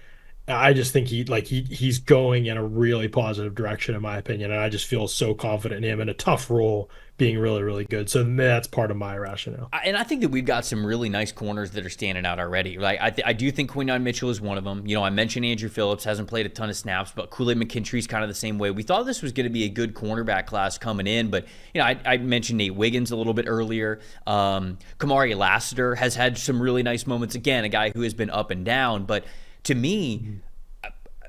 I just think he's going in a really positive direction in my opinion, and I just feel so confident in him in a tough role being really really good. So that's part of my rationale. And I think that we've got some really nice corners that are standing out already. Like I do think Quinyon Mitchell is one of them. You know, I mentioned Andrew Phillips hasn't played a ton of snaps, but Kool-Aid McKintry's kind of the same way. We thought this was going to be a good cornerback class coming in, but you know, I mentioned Nate Wiggins a little bit earlier. Kamari Lassiter has had some really nice moments. Again, a guy who has been up and down, but to me,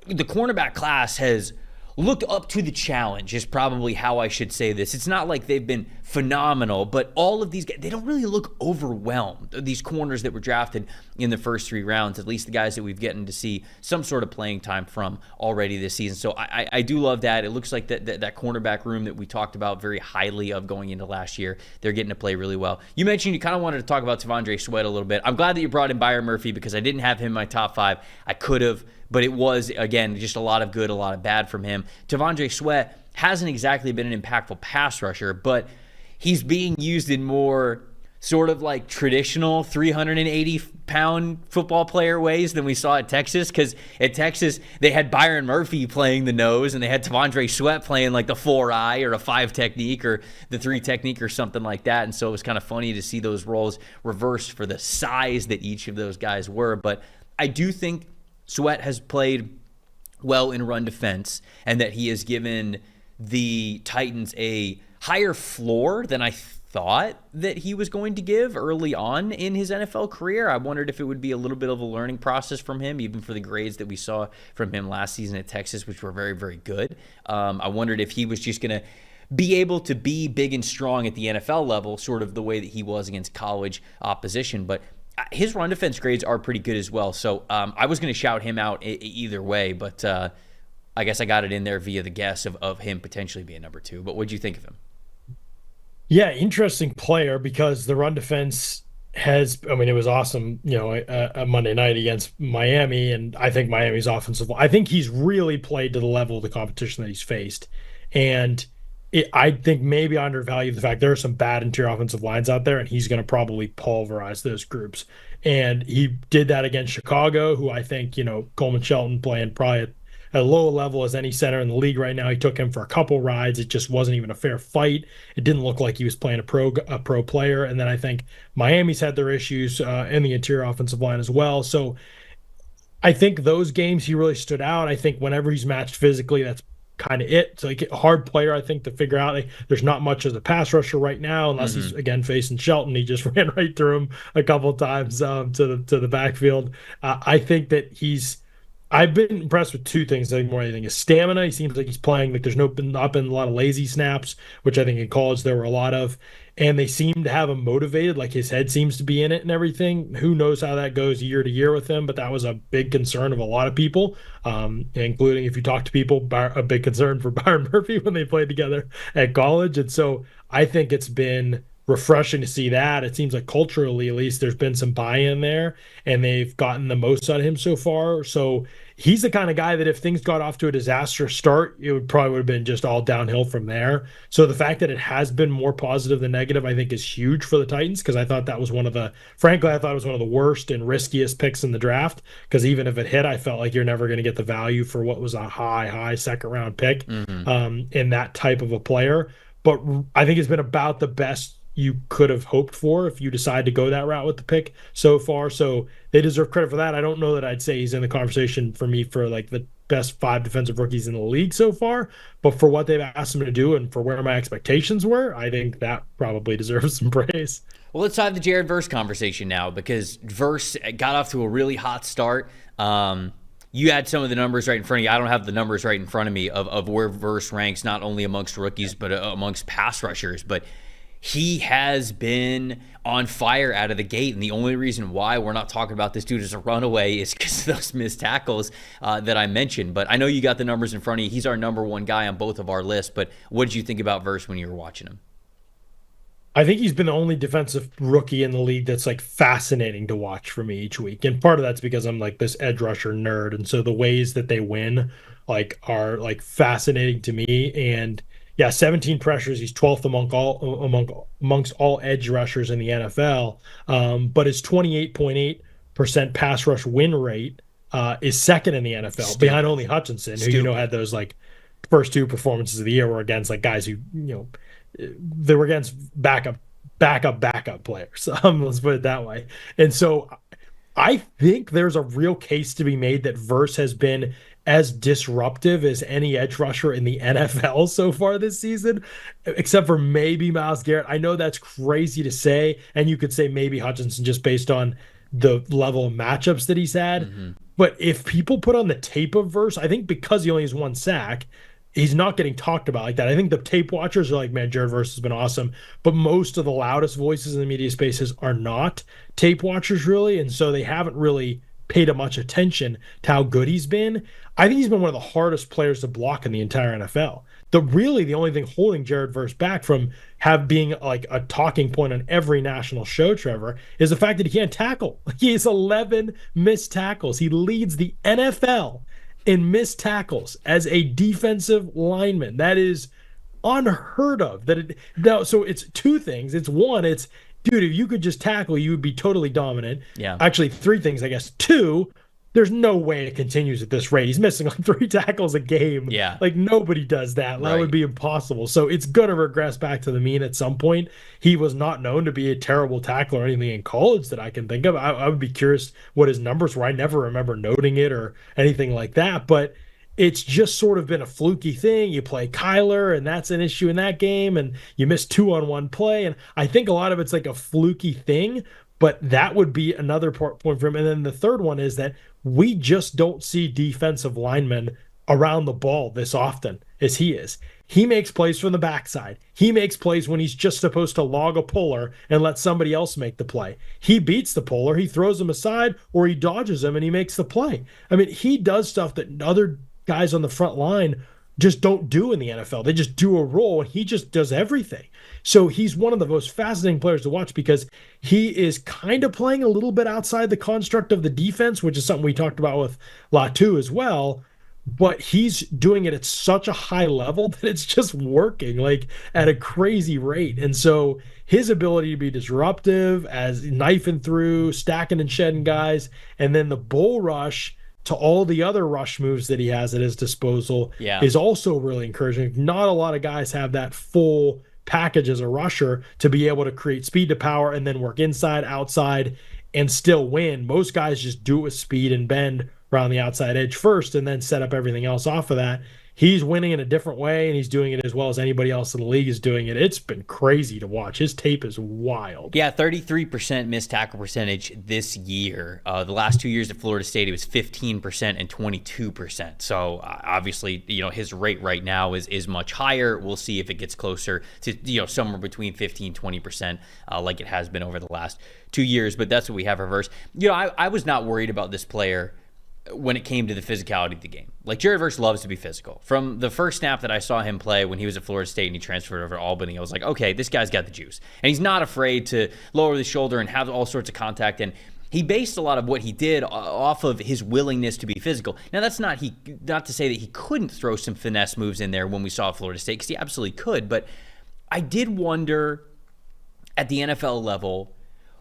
the cornerback class has looked up to the challenge is probably how I should say this. It's not like they've been phenomenal, but all of these guys, they don't really look overwhelmed. These corners that were drafted in the first 3 rounds, at least the guys that we've gotten to see some sort of playing time from already this season. So I do love that. It looks like that cornerback room that we talked about very highly of going into last year, they're getting to play really well. You mentioned you kind of wanted to talk about T'Vondre Sweat a little bit. I'm glad that you brought in Byron Murphy because I didn't have him in my top 5. I could have, but it was, again, just a lot of good, a lot of bad from him. T'Vondre Sweat hasn't exactly been an impactful pass rusher, but he's being used in more sort of like traditional 380-pound football player ways than we saw at Texas, because at Texas, they had Byron Murphy playing the nose, and they had T'Vondre Sweat playing like the 4-eye or a 5 technique or the 3 technique or something like that. And so it was kind of funny to see those roles reversed for the size that each of those guys were. But I do think Sweat has played well in run defense and that he has given the Titans a higher floor than I thought that he was going to give early on in his NFL career. I wondered if it would be a little bit of a learning process from him, even for the grades that we saw from him last season at Texas, which were very, very good. I wondered if he was just going to be able to be big and strong at the NFL level, sort of the way that he was against college opposition. But his run defense grades are pretty good as well. So I was going to shout him out either way, but I guess I got it in there via the guess of him potentially being number 2. But what'd you think of him? Yeah, interesting player because the run defense I mean, it was awesome, a Monday night against Miami, and I think Miami's I think he's really played to the level of the competition that he's faced. And I think maybe I undervalue the fact there are some bad interior offensive lines out there, and he's going to probably pulverize those groups. And he did that against Chicago, who I think, Coleman Shelton playing probably at a low level as any center in the league right now. He took him for a couple rides. It just wasn't even a fair fight. It didn't look like he was playing a pro player. And then I think Miami's had their issues in the interior offensive line as well. So I think those games he really stood out. I think whenever he's matched physically, that's kind of it. So like a hard player, I think, to figure out. Like, there's not much as a pass rusher right now, unless he's again facing Shelton. He just ran right through him a couple times to the backfield. I think that I've been impressed with two things. I think more than anything is stamina. He seems like he's playing like there's not been a lot of lazy snaps, which I think in college there were a lot of. And they seem to have him motivated, like his head seems to be in it and everything. Who knows how that goes year to year with him, but that was a big concern of a lot of people, including if you talk to people, a big concern for Byron Murphy when they played together at college. And so I think it's been refreshing to see that. It seems like culturally, at least, there's been some buy-in there, and they've gotten the most out of him so far. So he's the kind of guy that if things got off to a disastrous start, it would have been just all downhill from there. So the fact that it has been more positive than negative, I think, is huge for the Titans, because I thought that was frankly, I thought it was one of the worst and riskiest picks in the draft, because even if it hit, I felt like you're never going to get the value for what was a high second round pick in that type of a player. But I think it's been about the best you could have hoped for if you decide to go that route with the pick so far. So they deserve credit for that. I don't know that I'd say he's in the conversation for me for like the best 5 defensive rookies in the league so far, but for what they've asked him to do and for where my expectations were, I think that probably deserves some praise. Well, let's have the Jared Verse conversation now, because Verse got off to a really hot start. You had some of the numbers right in front of you. I don't have the numbers right in front of me of where Verse ranks, not only amongst rookies, but amongst pass rushers. But he has been on fire out of the gate, and the only reason why we're not talking about this dude as a runaway is because of those missed tackles that I mentioned. But I know you got the numbers in front of you. He's our number 1 guy on both of our lists, but what did you think about Verse when you were watching him? I think he's been the only defensive rookie in the league that's like fascinating to watch for me each week. And part of that's because I'm like this edge rusher nerd. And so the ways that they win are fascinating to me. And yeah, 17 pressures. He's 12th amongst all edge rushers in the NFL. But his 28.8% pass rush win rate is second in the NFL, behind only Hutchinson, who had those first 2 performances of the year were against guys who they were against backup players. Let's put it that way. And so I think there's a real case to be made that Verse has been as disruptive as any edge rusher in the NFL so far this season, except for maybe Myles Garrett. I know that's crazy to say, and you could say maybe Hutchinson just based on the level of matchups that he's had. But if people put on the tape of Verse, I think because he only has 1 sack, he's not getting talked about like that. I think the tape watchers are like, man, Jared Verse has been awesome. But most of the loudest voices in the media spaces are not tape watchers, really. And so they haven't really paid much attention to how good he's been. I think he's been one of the hardest players to block in the entire NFL. The only thing holding Jared Verse back from being like a talking point on every national show, Trevor, is the fact that he can't tackle. He has 11 missed tackles. He leads the NFL in missed tackles as a defensive lineman. That is unheard of. So it's 2 things. It's 1, dude, if you could just tackle, you would be totally dominant. Yeah. Actually, 3 things, I guess. 2, there's no way it continues at this rate. He's missing 3 tackles a game. Yeah. Nobody does that. That would be impossible. So it's going to regress back to the mean at some point. He was not known to be a terrible tackler or anything in college that I can think of. I would be curious what his numbers were. I never remember noting it or anything like that. But it's just sort of been a fluky thing. You play Kyler, and that's an issue in that game, and you miss 2-on-1 play. And I think a lot of it's like a fluky thing, but that would be another point for him. And then the third one is that we just don't see defensive linemen around the ball this often as he is. He makes plays from the backside. He makes plays when he's just supposed to log a puller and let somebody else make the play. He beats the puller, he throws him aside, or he dodges him and he makes the play. I mean, he does stuff that other guys on the front line just don't do in the NFL. They just do a role, and he just does everything. So he's one of the most fascinating players to watch because he is kind of playing a little bit outside the construct of the defense, which is something we talked about with Latu as well. But he's doing it at such a high level that it's just working like at a crazy rate. And so his ability to be disruptive as knifing through, stacking and shedding guys, and then the bull rush to all the other rush moves that he has at his disposal is also really encouraging. Not a lot of guys have that full package as a rusher to be able to create speed to power and then work inside, outside, and still win. Most guys just do it with speed and bend around the outside edge first and then set up everything else off of that. He's winning in a different way, and he's doing it as well as anybody else in the league is doing it. It's been crazy to watch. His tape is wild. Yeah, 33% missed tackle percentage this year. The last 2 years at Florida State, it was 15% and 22%. So obviously, his rate right now is much higher. We'll see if it gets closer to somewhere between 15-20%, like it has been over the last 2 years. But that's what we have reversed. I was not worried about this player when it came to the physicality of the game. Like, Jared Verse loves to be physical. From the first snap that I saw him play when he was at Florida State and he transferred over to Albany, I was like, okay, this guy's got the juice. And he's not afraid to lower the shoulder and have all sorts of contact. And he based a lot of what he did off of his willingness to be physical. Now, that's not to say that he couldn't throw some finesse moves in there when we saw Florida State, because he absolutely could. But I did wonder, at the NFL level,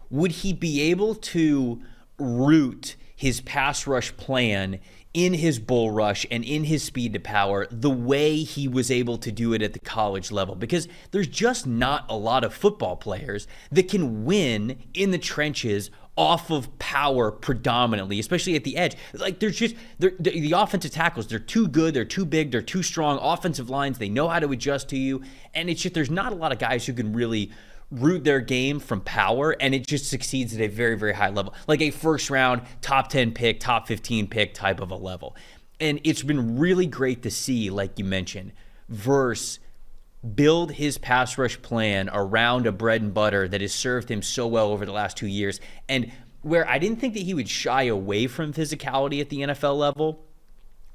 would he be able to root his pass rush plan in his bull rush and in his speed to power the way he was able to do it at the college level? Because there's just not a lot of football players that can win in the trenches off of power predominantly, especially at the edge. Like, the offensive tackles, they're too good, they're too big, they're too strong. Offensive lines, they know how to adjust to you. And it's just, there's not a lot of guys who can really root their game from power, and it just succeeds at a very, very high level, like a first round, top 10 pick, top 15 pick type of a level. And it's been really great to see, like you mentioned, Verse build his pass rush plan around a bread and butter that has served him so well over the last 2 years. And where I didn't think that he would shy away from physicality at the NFL level,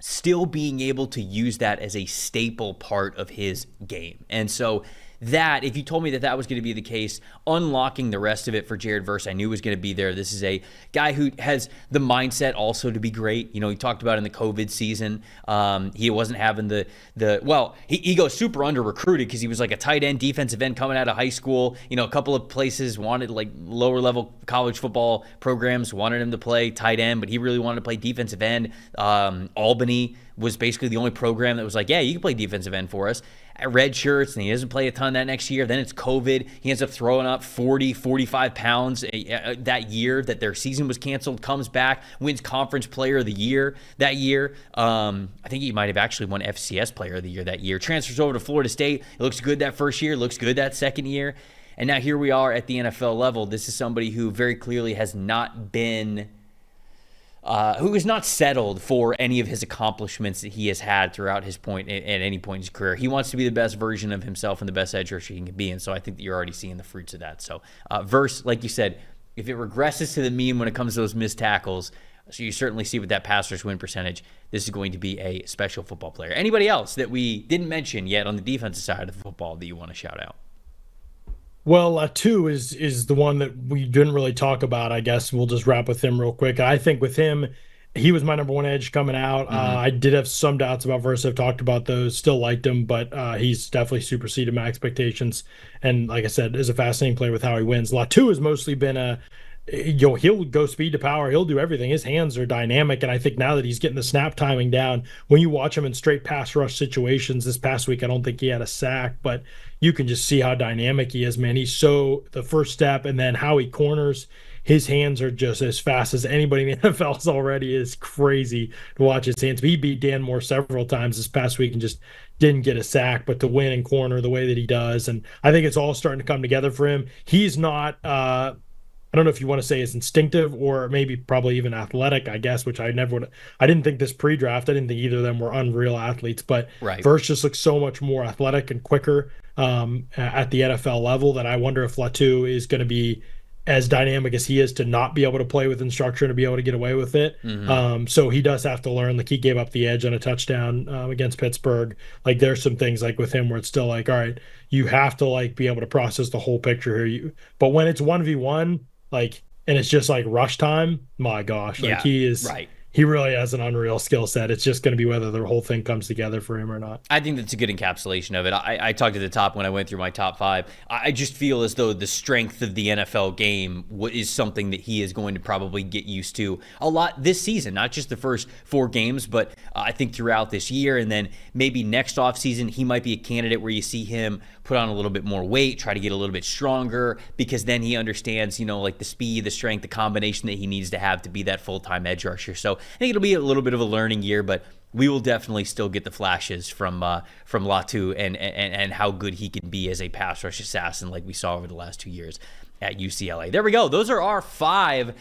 still being able to use that as a staple part of his game. And so that, if you told me that was going to be the case, unlocking the rest of it for Jared Verse, I knew was going to be there. This is a guy who has the mindset also to be great. He talked about in the COVID season, he wasn't having he goes super under recruited because he was like a tight end, defensive end coming out of high school. A couple of places wanted, like lower level college football programs wanted him to play tight end, but he really wanted to play defensive end. Albany was basically the only program that was like, yeah, you can play defensive end for us. Red shirts, and he doesn't play a ton that next year. Then it's COVID. He ends up throwing up 40, 45 pounds that year that their season was canceled, comes back, wins Conference Player of the Year that year. I think he might have actually won FCS Player of the Year that year. Transfers over to Florida State. It looks good that first year, looks good that second year. And now here we are at the NFL level. This is somebody who very clearly has not been who has not settled for any of his accomplishments that he has had throughout his point at any point in his career. He wants to be the best version of himself and the best edge rusher he can be, and so I think that you're already seeing the fruits of that. So Verse, like you said, if it regresses to the mean when it comes to those missed tackles, so you certainly see with that pass rush win percentage, this is going to be a special football player. Anybody else that we didn't mention yet on the defensive side of the football that you want to shout out? Well, two is the one that we didn't really talk about. I guess we'll just wrap with him real quick. I think with him, he was my number one edge coming out. I did have some doubts about Verse. I've talked about those. Still liked him, but he's definitely superseded my expectations. And like I said, is a fascinating player with how he wins. Latu has mostly been he'll go speed to power. He'll do everything. His hands are dynamic. And I think now that he's getting the snap timing down, when you watch him in straight pass rush situations this past week, I don't think he had a sack, but you can just see how dynamic he is, man. He's so the first step and then how he corners his hands are just as fast as anybody in the NFL already. Is crazy to watch his hands. He beat Dan Moore several times this past week and just didn't get a sack, but to win in corner the way that he does, and I think it's all starting to come together for him. He's not I don't know if you want to say it's instinctive or maybe probably even athletic, I guess, which I never would. I didn't think this pre-draft. I didn't think either of them were unreal athletes, but Verse just looks so much more athletic and quicker at the NFL level that I wonder if Latu is going to be as dynamic as he is to not be able to play within structure and to be able to get away with it. So he does have to learn. Like, he gave up the edge on a touchdown against Pittsburgh. Like, there's some things like with him where it's still like, all right, you have to like be able to process the whole picture here. But when it's 1v1, like, and it's just like rush time, my gosh, like he really has an unreal skill set. It's just going to be whether the whole thing comes together for him or not. I think that's a good encapsulation of it. I talked at the top when I went through my top 5. I just feel as though the strength of the NFL game is something that he is going to probably get used to a lot this season, not just the first 4 games, but I think throughout this year. And then maybe next offseason, he might be a candidate where you see him put on a little bit more weight, try to get a little bit stronger, because then he understands, like the speed, the strength, the combination that he needs to have to be that full-time edge rusher. So I think it'll be a little bit of a learning year, but we will definitely still get the flashes from Latu and how good he can be as a pass rush assassin like we saw over the last 2 years at UCLA. There we go. Those are our 5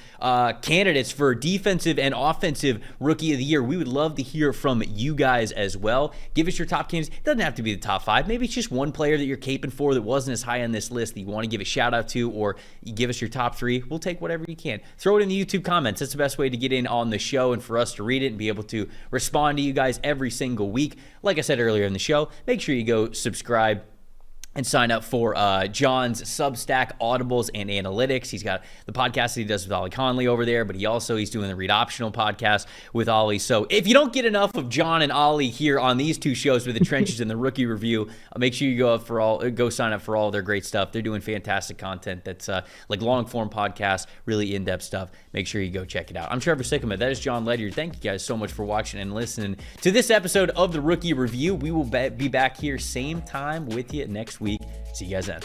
candidates for defensive and offensive rookie of the year. We would love to hear from you guys as well. Give us your top candidates. It doesn't have to be the top 5. Maybe it's just one player that you're caping for that wasn't as high on this list that you want to give a shout out to, or you give us your top 3. We'll take whatever you can. Throw it in the YouTube comments. That's the best way to get in on the show and for us to read it and be able to respond to you guys every single week. Like I said earlier in the show, make sure you go subscribe and sign up for Jon's Substack Audibles and Analytics. He's got the podcast that he does with Ollie Conley over there, but he's doing the Read Optional podcast with Ollie. So if you don't get enough of Jon and Ollie here on these 2 shows with the Trenches and the Rookie Review, make sure you go sign up for all their great stuff. They're doing fantastic content that's like long-form podcasts, really in-depth stuff. Make sure you go check it out. I'm Trevor Sikkema. That is Jon Ledyard. Thank you guys so much for watching and listening to this episode of the Rookie Review. We will be back here same time with you next week. See you guys then.